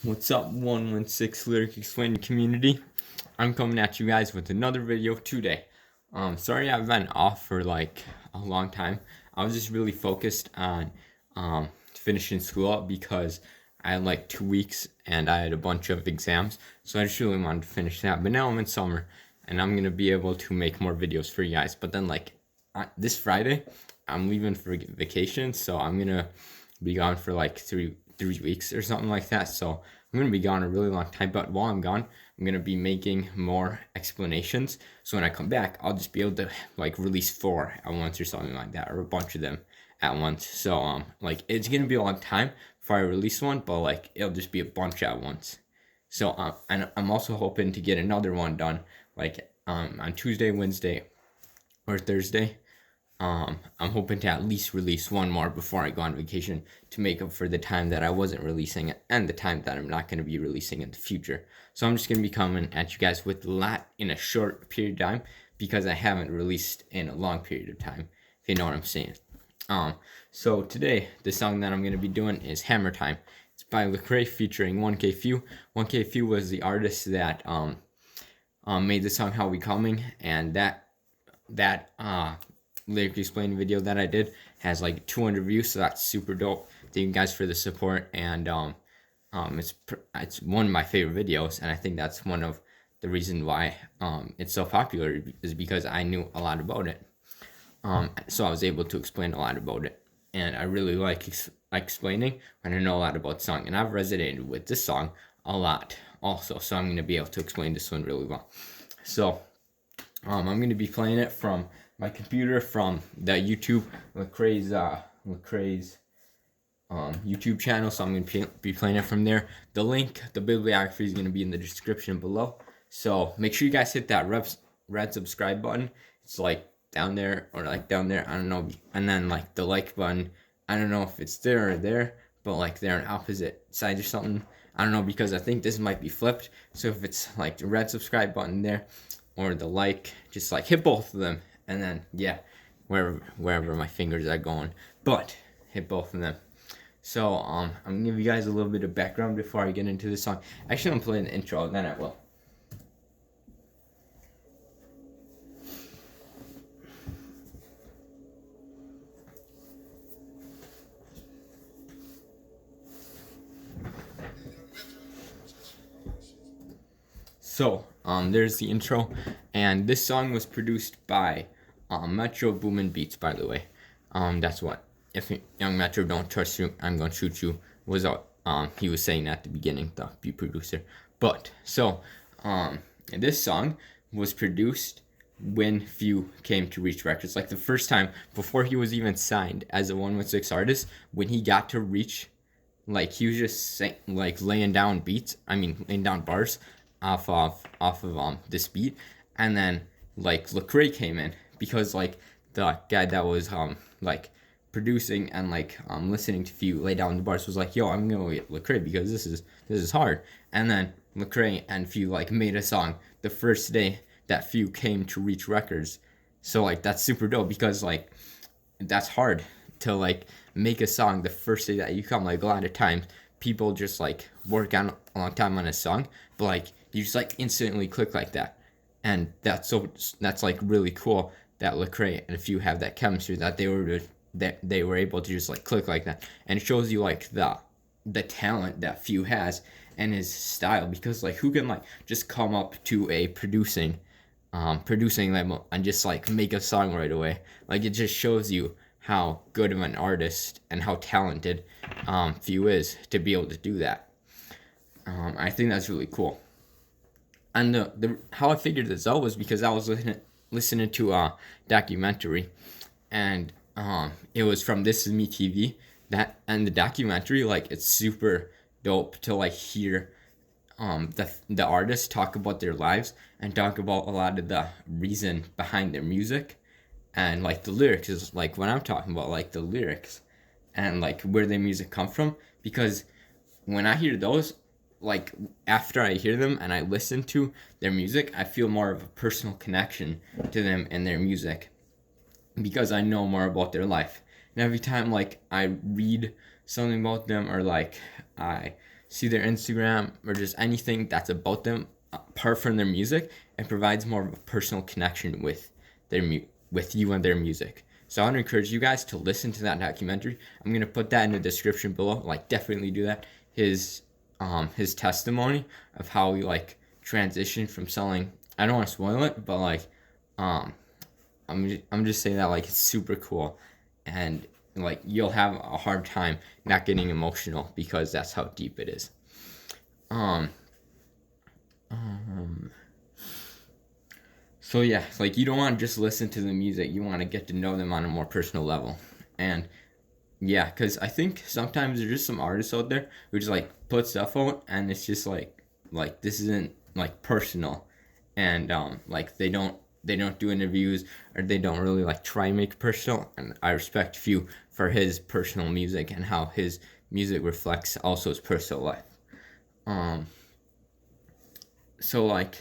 What's up, 116 Lyric Explained community? I'm coming at you guys with another video today. Sorry I've been off for like a long time. I was just really focused on finishing school up because I had like 2 weeks and I had a bunch of exams. So I just really wanted to finish that. But now I'm in summer and I'm gonna be able to make more videos for you guys. But then this Friday, I'm leaving for vacation, so I'm gonna be gone for like three weeks or something like that. So I'm gonna be gone a really long time. But while I'm gone, I'm gonna be making more explanations. So when I come back, I'll just be able to like release 4 at once or something like that, or a bunch of them at once. So like it's gonna be a long time before I release one, but like it'll just be a bunch at once. So and I'm also hoping to get another one done like on Tuesday, Wednesday, or Thursday. I'm hoping to at least release one more before I go on vacation to make up for the time that I wasn't releasing it and the time that I'm not going to be releasing in the future. So I'm just going to be coming at you guys with a lot in a short period of time because I haven't released in a long period of time, if you know what I'm saying. So today, the song that I'm going to be doing is Hammer Time. It's by Lecrae featuring 1K Phew. 1K Phew was the artist that made the song How We Coming, and that lyric explain video that I did has like 200 views, so that's super dope. Thank you guys for the support, and it's one of my favorite videos, and I think that's one of the reason why it's so popular is because I knew a lot about it. So I was able to explain a lot about it, and I really like explaining when I know a lot about the song, and I've resonated with this song a lot also, so I'm going to be able to explain this one really well. So I'm going to be playing it from my computer from the YouTube Lecrae's YouTube channel, so I'm going to be playing it from there. The link, the bibliography is going to be in the description below, so make sure you guys hit that red subscribe button. It's like down there or like down there, I don't know, and then like the like button, I don't know if it's there or there, but like they're on opposite sides or something, I don't know, because I think this might be flipped. So if it's like the red subscribe button there or the like, just like hit both of them, and then yeah, wherever my fingers are going, but hit both of them. So I'm gonna give you guys a little bit of background before I get into this song. Actually, I'm playing the intro, then I will. So there's the intro, and this song was produced by Metro Boomin Beats, by the way. That's what, if Young Metro don't trust you, I'm gonna shoot you, was he was saying at the beginning, the beat producer. But so this song was produced when Phew came to Reach Records, like the first time before he was even signed as a 116 artist. When he got to Reach, like he was just like laying down bars off of this beat, and then like Lecrae came in because like the guy that was like producing and like listening to Phew lay down the bars was like, yo, I'm gonna get Lecrae because this is hard. And then Lecrae and Phew like made a song the first day that Phew came to Reach Records. So like that's super dope because like that's hard to like make a song the first day that you come. Like a lot of times people just like work on a long time on a song, but like you just like instantly click like that, and that's like really cool that Lecrae and Phew have that chemistry that they were able to just like click like that, and it shows you like the talent that Phew has and his style, because like who can like just come up to a producing level and just like make a song right away. Like it just shows you how good of an artist and how talented Phew is to be able to do that. I think that's really cool. And the how I figured this out was because I was listening to a documentary, and it was from This Is Me TV. And the documentary, like it's super dope to like hear the artists talk about their lives and talk about a lot of the reason behind their music, and like the lyrics is like when I'm talking about like the lyrics and like where their music come from, because when I hear those, like after I hear them and I listen to their music, I feel more of a personal connection to them and their music because I know more about their life. And every time like I read something about them, or like I see their Instagram or just anything that's about them apart from their music, and provides more of a personal connection with with you and their music. So I want to encourage you guys to listen to that documentary. I'm gonna put that in the description below. Like, definitely do that. His testimony of how he like transitioned from selling. I don't want to spoil it, but like, I'm just saying that like it's super cool, and like you'll have a hard time not getting emotional because that's how deep it is. Um, um, so yeah, like you don't want to just listen to the music. You want to get to know them on a more personal level, and yeah, because I think sometimes there's just some artists out there who just like put stuff out, and it's just like this isn't like personal, and like they don't do interviews, or they don't really like try and make it personal. And I respect Phew for his personal music and how his music reflects also his personal life. Um, so like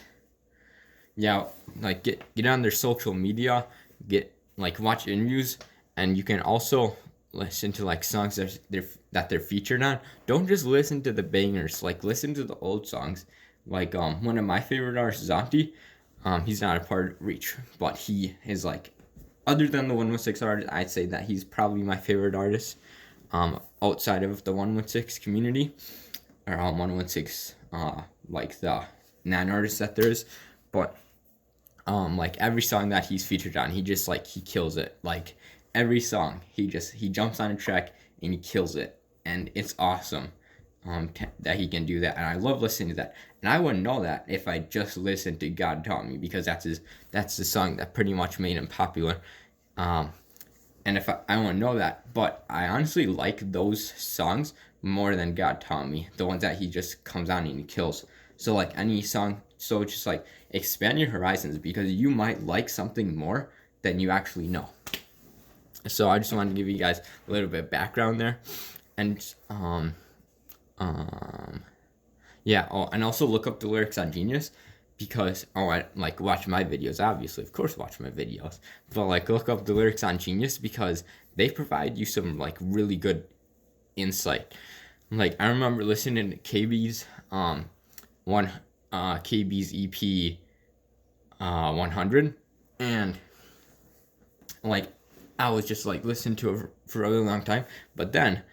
yeah, like get on their social media, get like watch interviews, and you can also listen to like songs that they're featured on. Don't just listen to the bangers. Like, listen to the old songs. Like one of my favorite artists is Auntie. He's not a part of Reach, but he is like, other than the 116 artist, I'd say that he's probably my favorite artist. Outside of the 116 community, or 116 like the 9 artists that there is, but like every song that he's featured on, he just like he kills it. Like every song, he jumps on a track and he kills it, and it's awesome. That he can do that, and I love listening to that. And I wouldn't know that if I just listened to God Taught Me, because that's the song that pretty much made him popular. And if I wouldn't know that, but I honestly like those songs more than God Taught Me, the ones that he just comes on and he kills. So like any song, so just like expand your horizons, because you might like something more than you actually know. So I just wanted to give you guys a little bit of background there, and yeah. Oh, and also look up the lyrics on Genius, because I like watch my videos. Obviously, of course, watch my videos, but like look up the lyrics on Genius, because they provide you some like really good insight. Like, I remember listening to KB's KB's EP 100, and like I was just like listening to it for a really long time, but then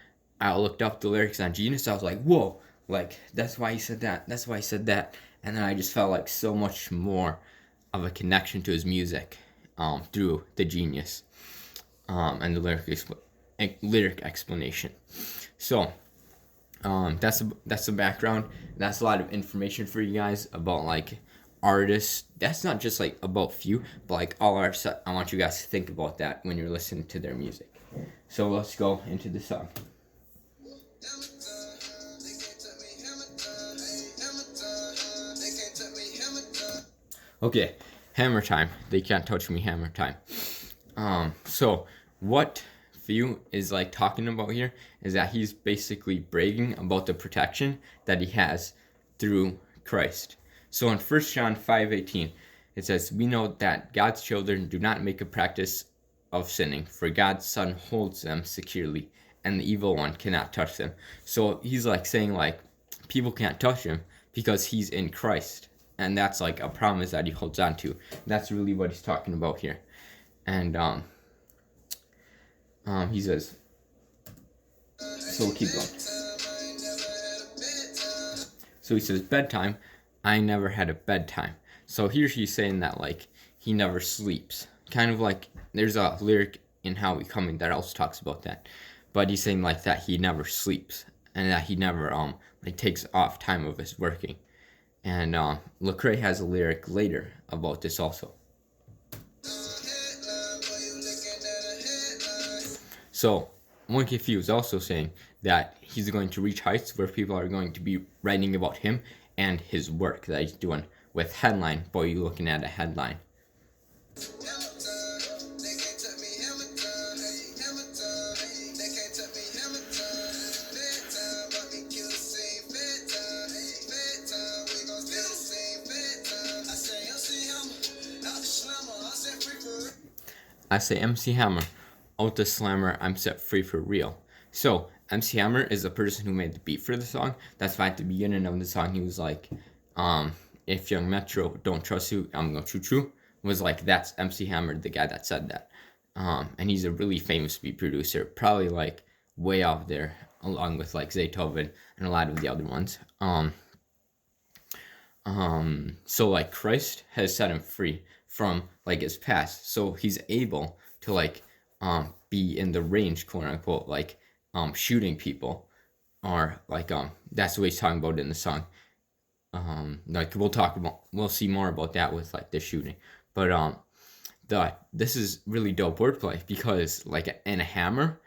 I looked up the lyrics on Genius. I was like, whoa, like that's why he said that. That's why he said that. And then I just felt like so much more of a connection to his music through the Genius and the lyric explanation. So that's the background. That's a lot of information for you guys about like artists. That's not just like about Phew, but like all artists. I want you guys to think about that when you're listening to their music. So let's go into the song. Okay, hammer time. They can't touch me, hammer time. So what Phew is like talking about here is that he's basically bragging about the protection that he has through Christ. So in 1 John 5:18, it says, "We know that God's children do not make a practice of sinning, for God's Son holds them securely, and the evil one cannot touch them." So he's like saying like people can't touch him because he's in Christ. And that's like a promise that he holds on to. That's really what he's talking about here. And he says, so we'll keep going. So he says, bedtime, I never had a bedtime. So here he's saying that like he never sleeps. Kind of like there's a lyric in How We Coming that also talks about that. But he's saying like that he never sleeps, and that he never like takes off time of his working. And Lecrae has a lyric later about this also. So Monkey Phew is also saying that he's going to reach heights where people are going to be writing about him and his work that he's doing with headline. Boy, you looking at a headline. I say MC Hammer, out the slammer, I'm set free for real. So MC Hammer is the person who made the beat for the song. That's why at the beginning of the song he was like, if Young Metro don't trust you, I'm gonna shoot you. Was like, that's MC Hammer, the guy that said that. And he's a really famous beat producer, probably like way out there, along with like Zaytoven and a lot of the other ones. So like Christ has set him free from like his past, so he's able to like be in the range, quote unquote, like shooting people, or like that's what he's talking about in the song. Like we'll see more about that with like the shooting, but this is really dope wordplay, because like in a hammer,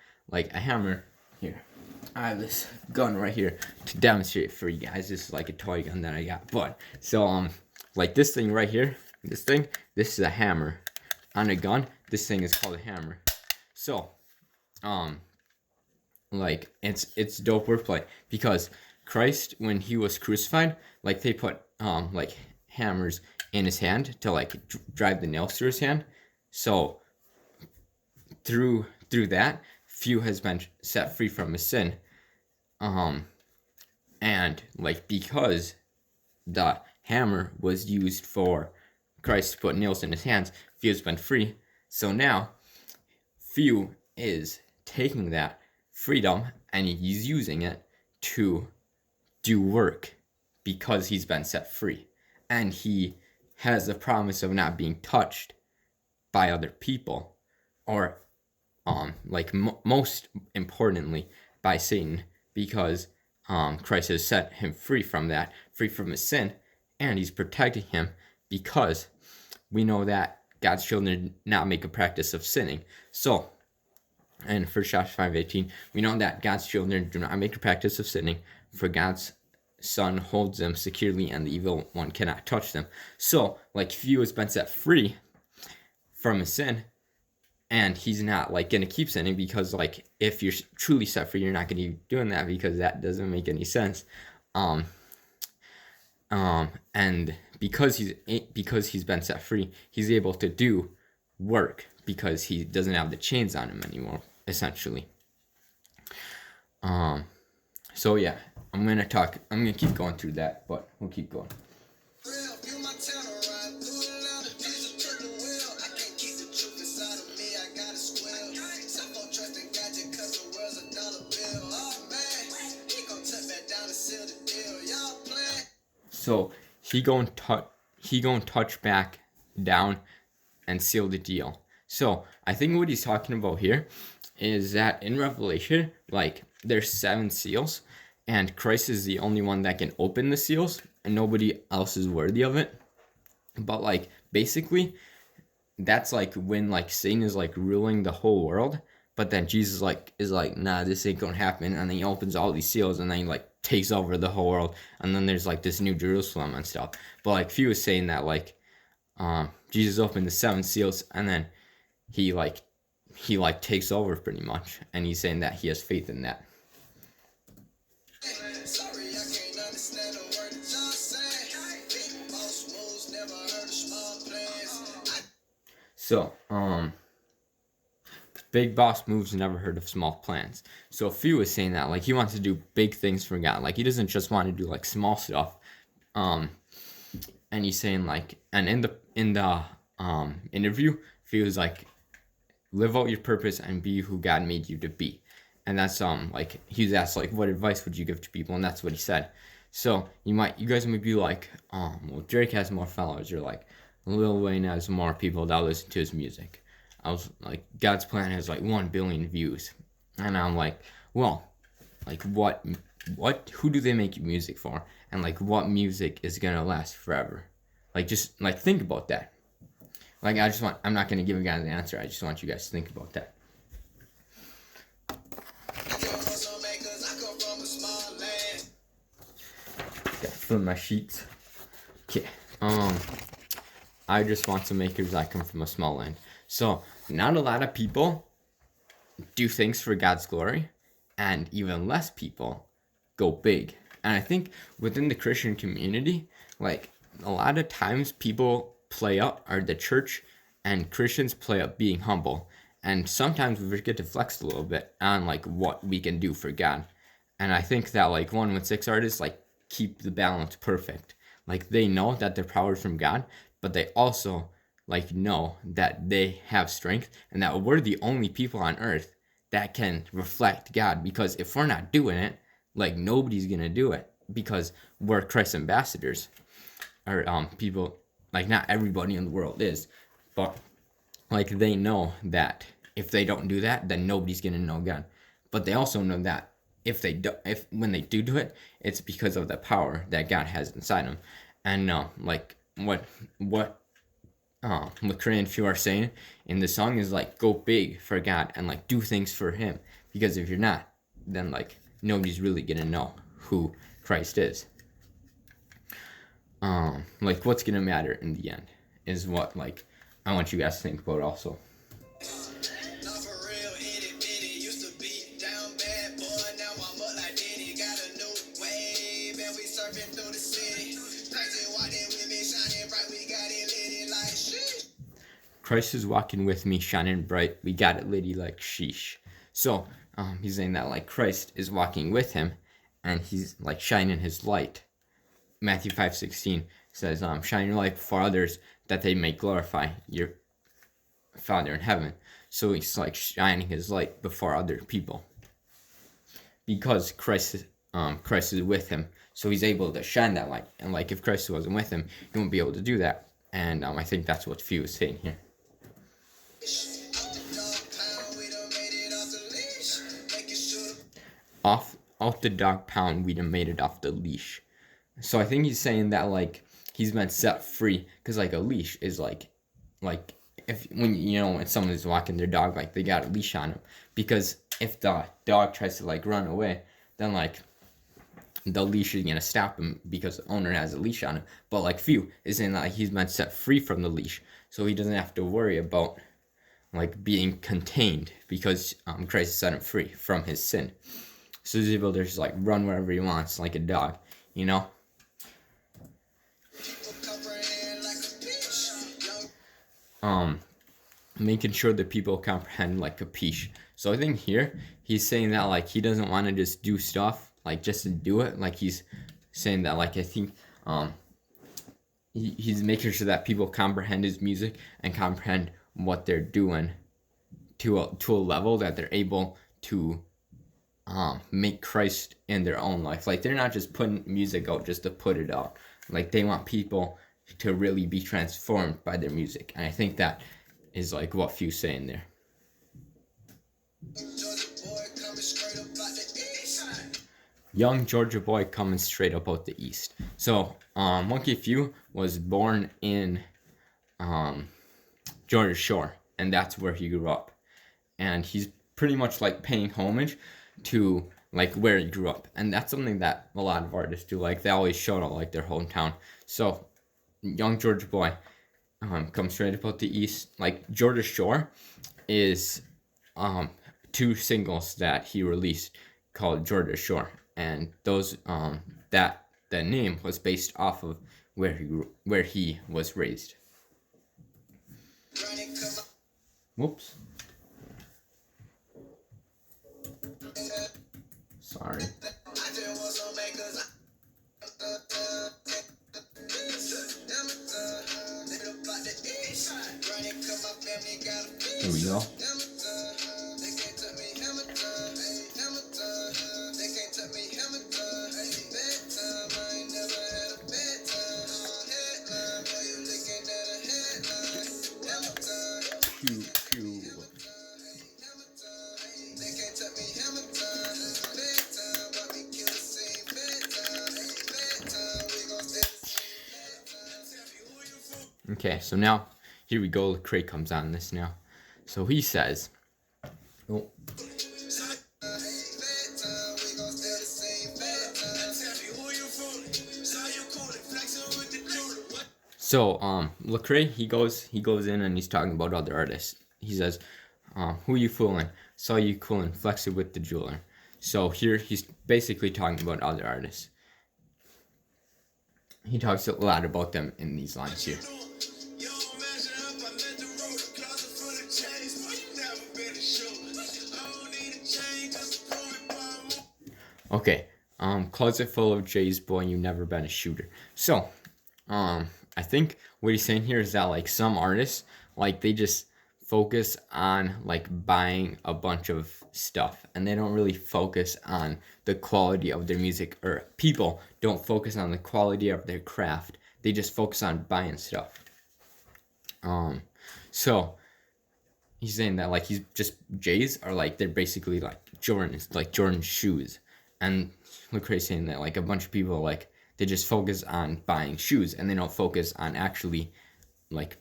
here, I have this gun right here to demonstrate for you guys. This is like a toy gun that I got, but so like this thing right here, this is a hammer. On a gun, this thing is called a hammer. So like it's dope wordplay, because Christ, when he was crucified, like they put like hammers in his hand to like drive the nails through his hand. So through that, Phew has been set free from his sin. And like, because the hammer was used for Christ to put nails in his hands, Phew's been free. So now Phew is taking that freedom and he's using it to do work, because he's been set free, and he has the promise of not being touched by other people, or like most importantly by Satan, because Christ has set him free from that, free from his sin, and he's protecting him, because we know that God's children did not make a practice of sinning. So in 1 Joshua 5:18, we know that God's children do not make a practice of sinning, for God's Son holds them securely and the evil one cannot touch them. So like, Phew has been set free from his sin, and he's not like gonna keep sinning, because like, if you're truly set free, you're not gonna be doing that, because that doesn't make any sense. And because he's been set free, he's able to do work, because he doesn't have the chains on him anymore, essentially. So yeah, I'm gonna keep going through that, but we'll keep going. So he gonna touch back down and seal the deal. So I think what he's talking about here is that in Revelation, like, there's 7 seals, and Christ is the only one that can open the seals, and nobody else is worthy of it. But like, basically, that's like when like Satan is like ruling the whole world, but then Jesus is like, nah, this ain't gonna happen, and then he opens all these seals, and then he like takes over the whole world, and then there's like this new Jerusalem and stuff. But like, Phew was saying that like Jesus opened the 7 seals, and then he takes over pretty much, and he's saying that he has faith in that. So big boss moves, never heard of small plans. So Phew is saying that like, he wants to do big things for God. Like, he doesn't just want to do like small stuff. And he's saying like, and in the interview, Phew is like, live out your purpose and be who God made you to be. And that's like, he was asked like, what advice would you give to people, and that's what he said. So you guys might be like, well, Drake has more followers, or like Lil Wayne has more people that listen to his music. I was like, God's plan has like 1 billion views, and I'm like, well, like what who do they make music for, and like, what music is gonna last forever? Like, just like, think about that. Like, I'm not gonna give you guys an answer. I just want you guys to think about that. Yeah, flip my sheets. Okay. I just want some makers. I come from a small land. So not a lot of people do things for God's glory, and even less people go big. And I think within the Christian community, like, a lot of times people play up, or the church and Christians play up being humble. And sometimes we forget to flex a little bit on like what we can do for God. And I think that like 116 artists like keep the balance perfect. Like they know that their power is from God, but they also like know that they have strength and that we're the only people on earth that can reflect God, because if we're not doing it, like nobody's gonna do it, because we're Christ's ambassadors. Or people, like not everybody in the world is, but like they know that if they don't do that, then nobody's gonna know God. But they also know that if they do, if when they do it, it's because of the power that God has inside them. And like what Lecrae and Phew are saying in the song is like, go big for God and like do things for Him, because if you're not, then like nobody's really gonna know who Christ is. Like what's gonna matter in the end is what like I want you guys to think about also. Christ is walking with me, shining bright. We got it litty like sheesh. So he's saying that like Christ is walking with him, and he's like shining his light. Matthew 5:16 says, "Shine your light before others, that they may glorify your Father in heaven." So he's like shining his light before other people, because Christ is with him. So he's able to shine that light. And like if Christ wasn't with him, he wouldn't be able to do that. And I think that's what Phew is saying here. Off the dog pound, we done made it off the leash. So I think he's saying that like he's been set free, because like a leash is like if when someone is walking their dog, like they got a leash on him, because if the dog tries to like run away, then like the leash is gonna stop him because the owner has a leash on him. But like Phew is saying that like, he's been set free from the leash, so he doesn't have to worry about like being contained, because Christ set him free from his sin. So he's able to just like run wherever he wants, like a dog, making sure that people comprehend like capiche. So I think here he's saying that like he doesn't want to just do stuff like just to do it. Like he's saying that like I think he's making sure that people comprehend his music and comprehend what they're doing to a level that they're able to make Christ in their own life. Like they're not just putting music out just to put it out. Like they want people to really be transformed by their music. And I think that is like what Phew's saying there. Young Georgia boy coming straight up out the east. So Monkey Phew was born in Georgia Shore, and that's where he grew up. And he's pretty much like paying homage to like where he grew up, and that's something that a lot of artists do. Like they always shout out like their hometown. So young Georgia boy comes straight up out the east. Like Georgia Shore is 2 singles that he released called Georgia Shore, and those that the name was based off of where he was raised. Whoops. Sorry. Here we go. Okay, so now here we go. Lecrae comes on this now. So he says, oh. So Lecrae he goes in and he's talking about other artists. He says, who you fooling? Saw you coolin', flexing with the jeweler. So here he's basically talking about other artists. He talks a lot about them in these lines here. Okay. Closet full of J's, boy, you never been a shooter. So, I think what he's saying here is that like some artists, like they just focus on like buying a bunch of stuff and they don't really focus on the quality of their music, or people don't focus on the quality of their craft. They just focus on buying stuff. So he's saying that like he's just J's are like they're basically like Jordan shoes, and Lecrae saying that like a bunch of people like they just focus on buying shoes and they don't focus on actually like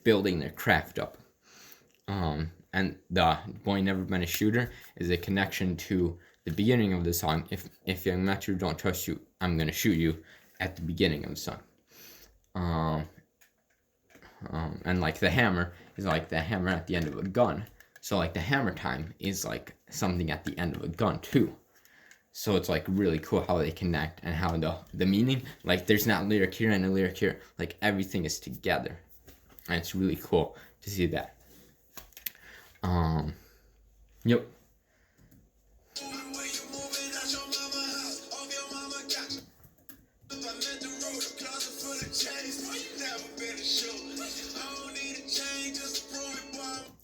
building their craft up. And the boy never been a shooter is a connection to the beginning of the song. If young Metro don't trust you, I'm gonna shoot you at the beginning of the song. And like the hammer is like the hammer at the end of a gun. So like the hammer time is like something at the end of a gun too. So it's like really cool how they connect and how the meaning, like there's not lyric here and a lyric here, like everything is together. And it's really cool to see that. Yep.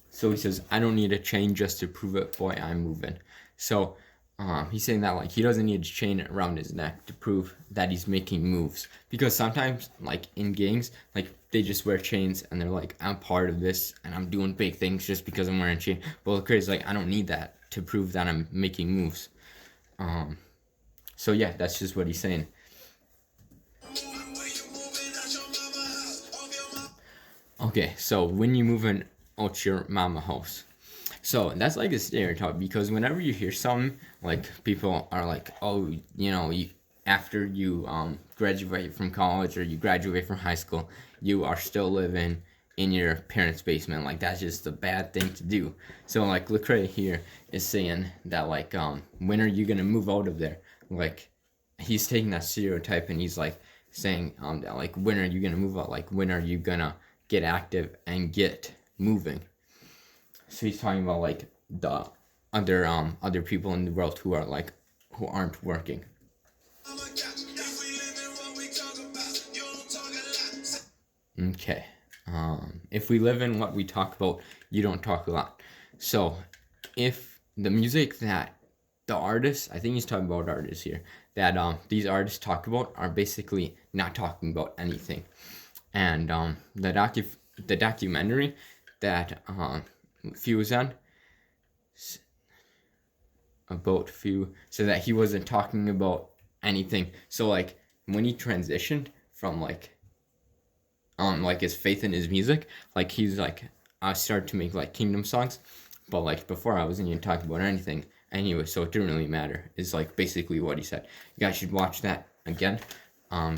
So he says, I don't need a chain just to prove it, boy, I'm moving. So he's saying that like he doesn't need a chain around his neck to prove that he's making moves. Because sometimes like in gangs, like they just wear chains and they're like, I'm part of this and I'm doing big things just because I'm wearing a chain. But Lecrae's like, I don't need that to prove that I'm making moves. So yeah, that's just what he's saying. Okay, so when you move in out your mama house. So that's like a stereotype because whenever you hear something, like people are like, oh, you know, after you graduate from college or you graduate from high school, you are still living in your parents' basement. Like that's just a bad thing to do. So like Lecrae here is saying that like when are you gonna move out of there? Like he's taking that stereotype and he's like saying that like when are you gonna move out? Like when are you gonna get active and get moving? So he's talking about like the other people in the world who aren't working. Okay. If we live in what we talk about, you don't talk a lot. So if the music that the artists, I think he's talking about artists here, that these artists talk about are basically not talking about anything. And the documentary that Phew was on about Phew so that he wasn't talking about anything. So like when he transitioned from like his faith in his music, like he's like I started to make like kingdom songs, but like before I wasn't even talking about anything anyway, so it didn't really matter. Is like basically what he said. You guys should watch that again.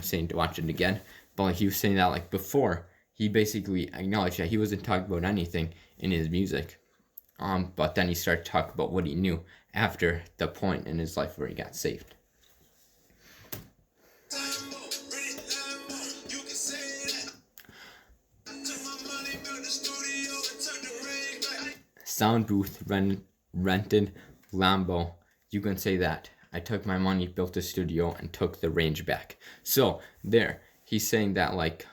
Saying to watch it again. But like he was saying that like before he basically acknowledged that he wasn't talking about anything in his music. But then he started talking about what he knew after the point in his life where he got saved. Sound booth rented Lambo. You can say that. I took my money, built a studio, and took the range back. So there, he's saying that like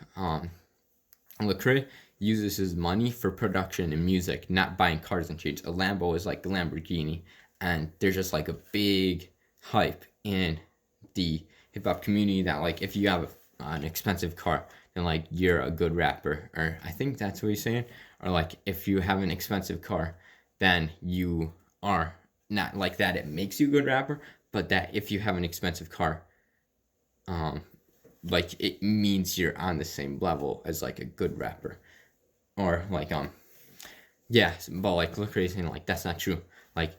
Lecrae uses his money for production and music, not buying cars and chains. A Lambo is like the Lamborghini, and there's just like a big hype in the hip hop community that like if you have an expensive car, then like you're a good rapper, or I think that's what he's saying, or like if you have an expensive car, then you are not like that. It makes you a good rapper, but that if you have an expensive car, like it means you're on the same level as like a good rapper, or like yeah, but like Lecrae saying like that's not true. Like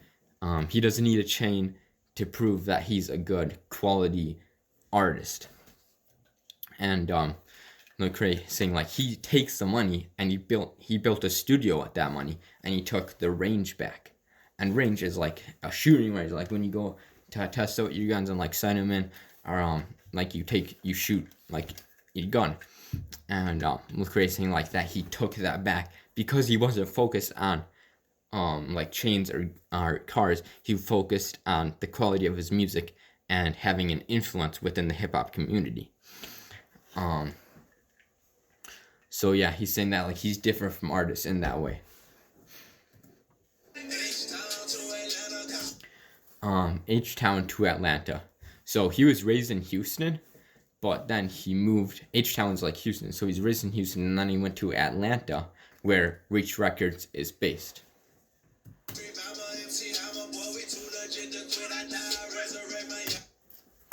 he doesn't need a chain to prove that he's a good quality artist. And Lecrae saying like he takes the money and he built a studio with that money and he took the range back. And range is like a shooting range, like when you go to test out your guns and like sign them in, or like you shoot like your gun. And Lecrae saying like that he took that back because he wasn't focused on like chains or cars. He focused on the quality of his music and having an influence within the hip hop community. So yeah, he's saying that like he's different from artists in that way. H-Town to Atlanta. So he was raised in Houston, but then he moved. H-Town's like Houston, so he's raised in Houston, and then he went to Atlanta, where Reach Records is based.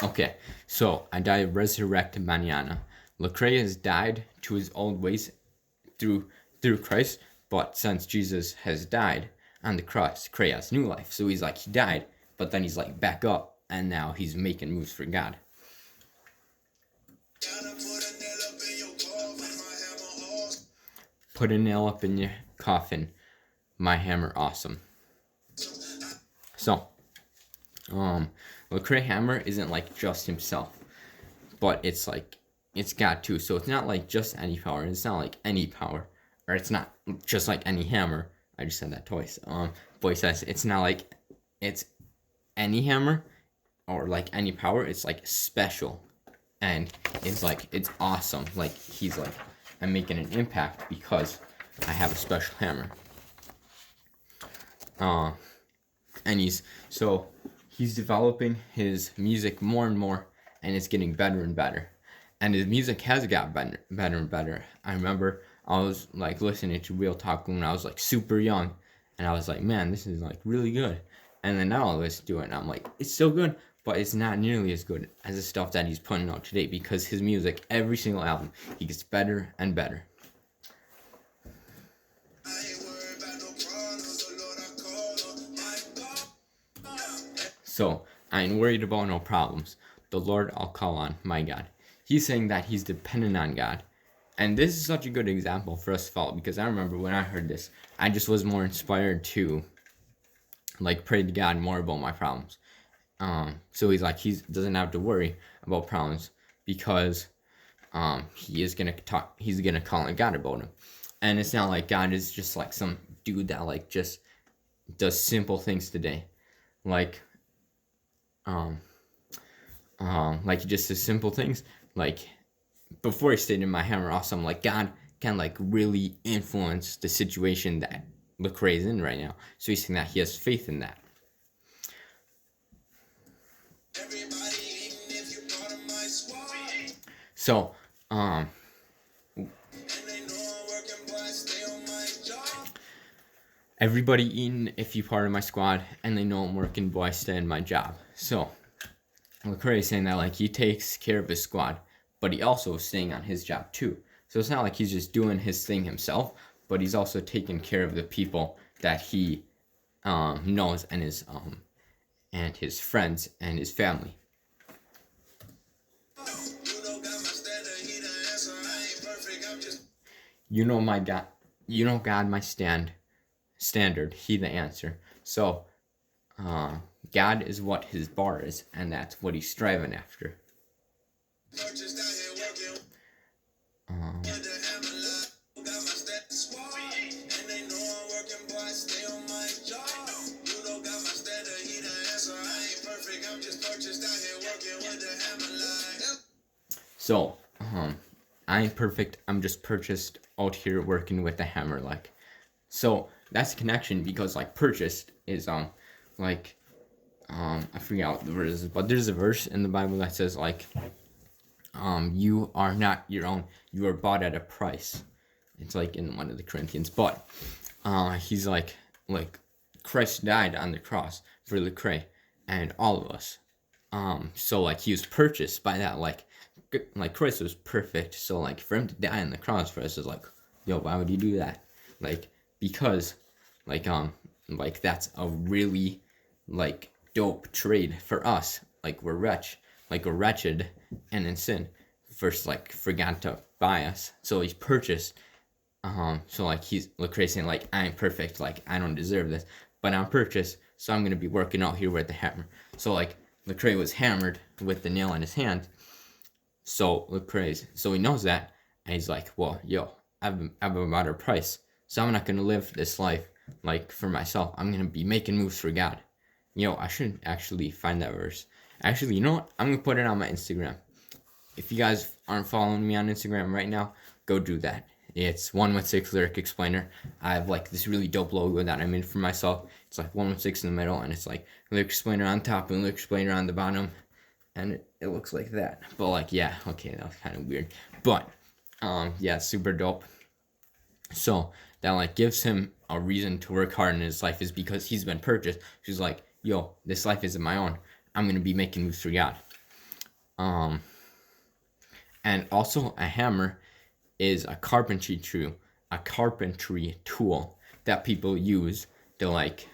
Okay, so I die resurrect mañana. Lecrae has died to his old ways through Christ, but since Jesus has died on the cross, Lecrae has new life. So he's like, he died, but then he's like back up, and now he's making moves for God. Put a nail up in your coffin, my hammer awesome. So, Lecrae hammer isn't like just himself, but it's like it's God too. So it's not like just any power. It's not like any power, or it's not just like any hammer. I just said that twice. But he says it's not like it's any hammer or like any power. It's like special, and it's like it's awesome. Like he's like, I'm making an impact because I have a special hammer. And he's developing his music more and more, and it's getting better and better. And his music has got better and better. I remember I was like listening to Real Talk when I was like super young, and I was like, man, this is like really good. And then now I listen to it, and I'm like, it's so good, but it's not nearly as good as the stuff that he's putting out today, because his music, every single album, he gets better and better. So, I ain't worried about no problems. The Lord I'll call on, my God. He's saying that he's dependent on God. And this is such a good example for us to follow, because I remember when I heard this, I just was more inspired to like pray to God more about my problems. So he's like, he doesn't have to worry about problems, because he's gonna call on God about them. And it's not like God is just like some dude that like just does simple things today, like he just does simple things. Like before he stayed in my hammer awesome, like God can like really influence the situation that Lecrae is in right now. So he's saying that he has faith in that. So everybody eating if you part of my squad, and they know I'm working, boy, stay in my job. So Lecrae is saying that like he takes care of his squad, but he also is staying on his job too. So it's not like he's just doing his thing himself, but he's also taking care of the people that he knows, and his friends and his family. You know my God, my standard, he the answer. So God is what his bar is, and that's what he's striving after. So, I ain't perfect, I'm just purchased out here working with the hammer, like. So, that's a connection, because, like, purchased is, I forget what the verse is, but there's a verse in the Bible that says, like, you are not your own, you are bought at a price. It's, like, in one of the Corinthians, but, he's, like, Christ died on the cross for Lecrae and all of us. So, like, he was purchased by that, like Christ was perfect, so like for him to die on the cross for us is like, yo, why would you do that? Like, because like that's a really like dope trade for us. Like we're wretched and in sin, first like for God to buy us. So he's purchased. So like he's Lecrae saying like, I'm perfect, like I don't deserve this, but I'm purchased, so I'm gonna be working out here with the hammer. So like Lecrae was hammered with the nail in his hand. So he knows that, and he's like, well, yo, I've about a price, so I'm not gonna live this life like for myself, I'm gonna be making moves for God. Yo, I should actually find that verse. Actually, you know what? I'm gonna put it on my Instagram. If you guys aren't following me on Instagram right now, go do that. It's 116 Lyric Explainer. I have like this really dope logo that I made for myself. It's like 116 in the middle, and it's like Lyric Explainer on top and Lyric Explainer on the bottom, and it looks like that. But like, yeah, okay, that was kind of weird. But yeah, it's super dope. So that like gives him a reason to work hard in his life is because he's been purchased. He's like, yo, this life isn't my own. I'm gonna be making moves for God. And also a hammer is a carpentry tool that people use to like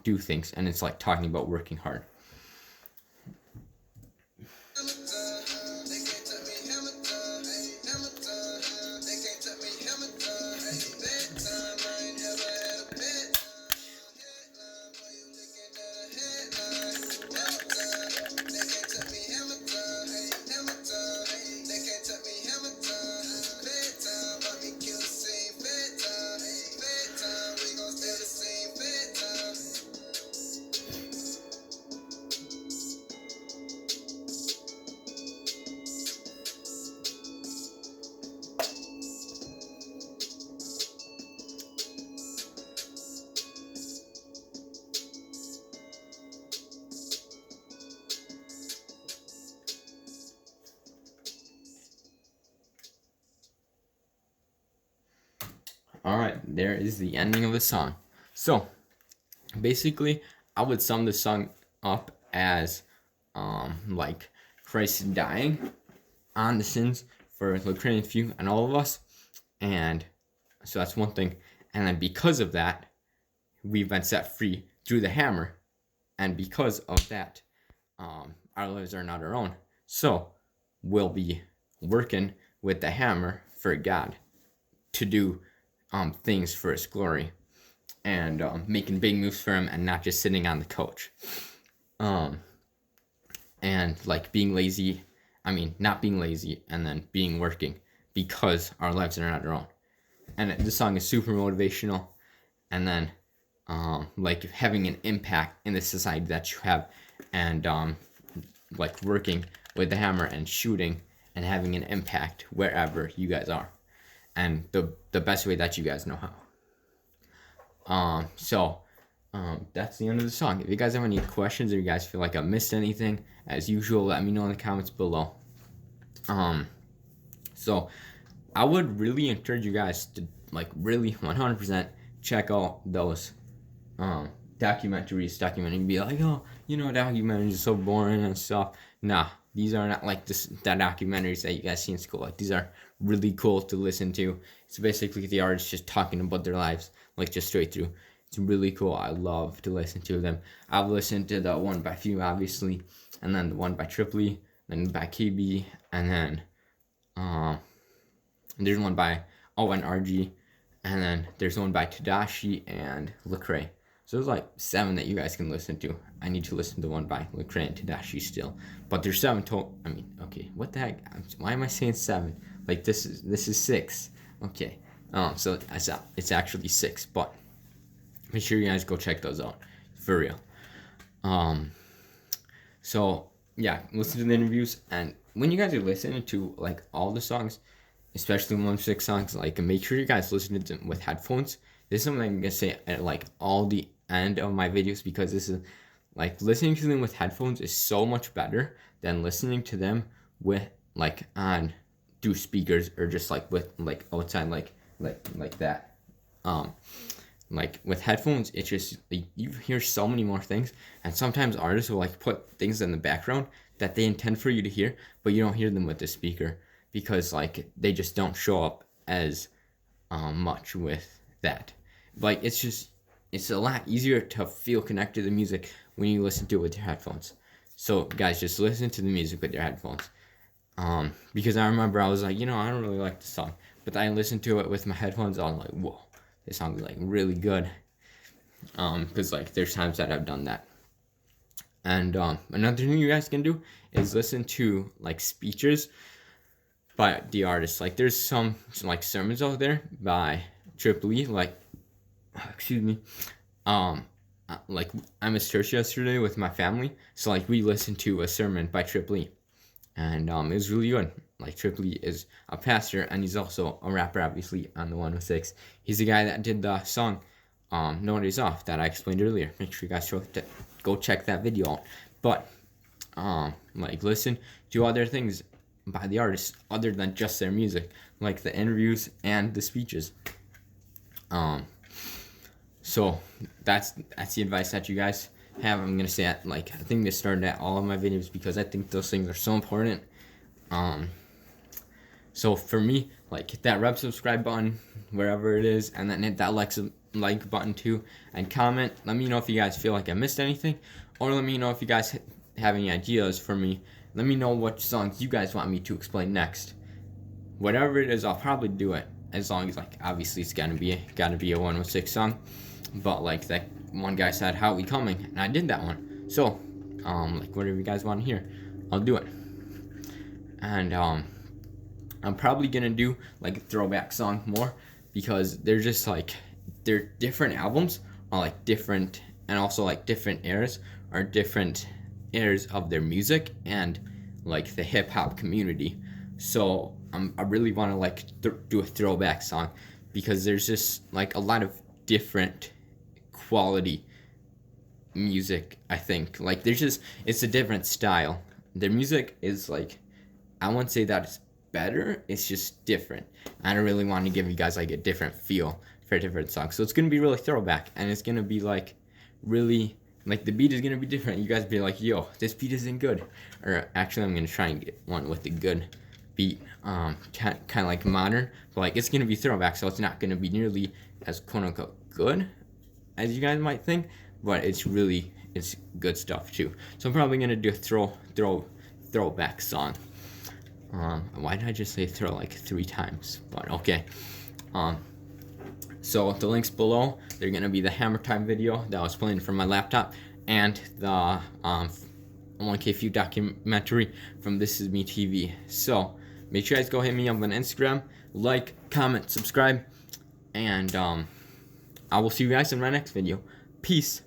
do things, and it's like talking about working hard. All right, there is the ending of the song. So basically, I would sum the song up as like Christ dying on the sins for Lecrae and Phew and all of us, and so that's one thing. And then because of that, we've been set free through the hammer, and because of that, our lives are not our own. So we'll be working with the hammer for God to do things for His glory, and making big moves for Him, and not just sitting on the couch. And like being lazy, not being lazy, and then being working because our lives are not our own. And this song is super motivational, and then like having an impact in the society that you have, and like working with the hammer and shooting and having an impact wherever you guys are, and the best way that you guys know how. So that's the end of the song. If you guys have any questions, or you guys feel like I missed anything, as usual, let me know in the comments below. So I would really encourage you guys to like really 100% check out those documenting, be like, oh, documentaries are so boring and stuff. Nah, these are not like that documentaries that you guys see in school. Like, these are really cool to listen to. It's basically the artists just talking about their lives, like just straight through. It's really cool. I love to listen to them. I've listened to the one by Phew, obviously, and then the one by Lecrae, then by KB, and then there's one by ONRG, and then there's one by Tadashi and Lecrae. So there's like 7 that you guys can listen to. I need to listen to one by Lecrae and Tadashi still, but there's 7 total. Okay, what the heck? Why am I saying 7? Like, this is 6. Okay, so it's actually 6, but make sure you guys go check those out for real. So yeah, listen to the interviews, and when you guys are listening to like all the songs, especially 106 songs, like make sure you guys listen to them with headphones. This is something I'm gonna say at like all the end of my videos, because this is like, listening to them with headphones is so much better than listening to them with like on through speakers, or just like with like outside like that. Like with headphones, it's just like, you hear so many more things, and sometimes artists will like put things in the background that they intend for you to hear, but you don't hear them with the speaker, because like they just don't show up as much with that. Like, it's a lot easier to feel connected to the music when you listen to it with your headphones. So guys, just listen to the music with your headphones. Because I remember I was like, I don't really like the song, but I listened to it with my headphones. I was like, whoa, this song is like really good. Because like there's times that I've done that. And another thing you guys can do is listen to like speeches by the artists. Like, there's some like sermons out there by Lecrae, like excuse me, like I missed church yesterday with my family, so like we listened to a sermon by Trip Lee, and it was really good. Like Trip Lee is a pastor and he's also a rapper, obviously on the 106. He's the guy that did the song No Days Off that I explained earlier. Make sure you guys go check that video out. But like listen to other things by the artists other than just their music, like the interviews and the speeches. So that's the advice that you guys have. I'm gonna say that, like, I think they started at all of my videos because I think those things are so important. So for me, like, hit that subscribe button wherever it is, and then hit that like button too, and comment. Let me know if you guys feel like I missed anything, or let me know if you guys have any ideas for me. Let me know what songs you guys want me to explain next. Whatever it is, I'll probably do it, as long as, like, obviously it's gotta be a 106 song. But like that one guy said, "How we coming?" and I did that one. So like whatever you guys want to hear, I'll do it. And I'm probably gonna do like a throwback song more, because they're just like, they're different albums are like different, and also like different eras are different eras of their music and like the hip hop community. So I really want to like do a throwback song, because there's just like a lot of different quality music. I think like there's just, it's a different style. Their music is like, I wouldn't say that it's better, it's just different. I don't really want to give you guys like a different feel for different songs, so it's gonna be really throwback, and it's gonna be like really, like the beat is gonna be different. You guys be like, yo, this beat isn't good. Or actually I'm gonna try and get one with a good beat, kind of like modern, but like it's gonna be throwback, so it's not gonna be nearly as quote unquote good as you guys might think, but it's good stuff too. So I'm probably gonna do a throwback song. Why did I just say throw like 3 times? But okay. So the links below, they're gonna be the Hammer Time video that I was playing from my laptop, and the 1K Phew documentary from This Is Me TV. So make sure you guys go hit me up on Instagram, like, comment, subscribe, and I will see you guys in my next video. Peace.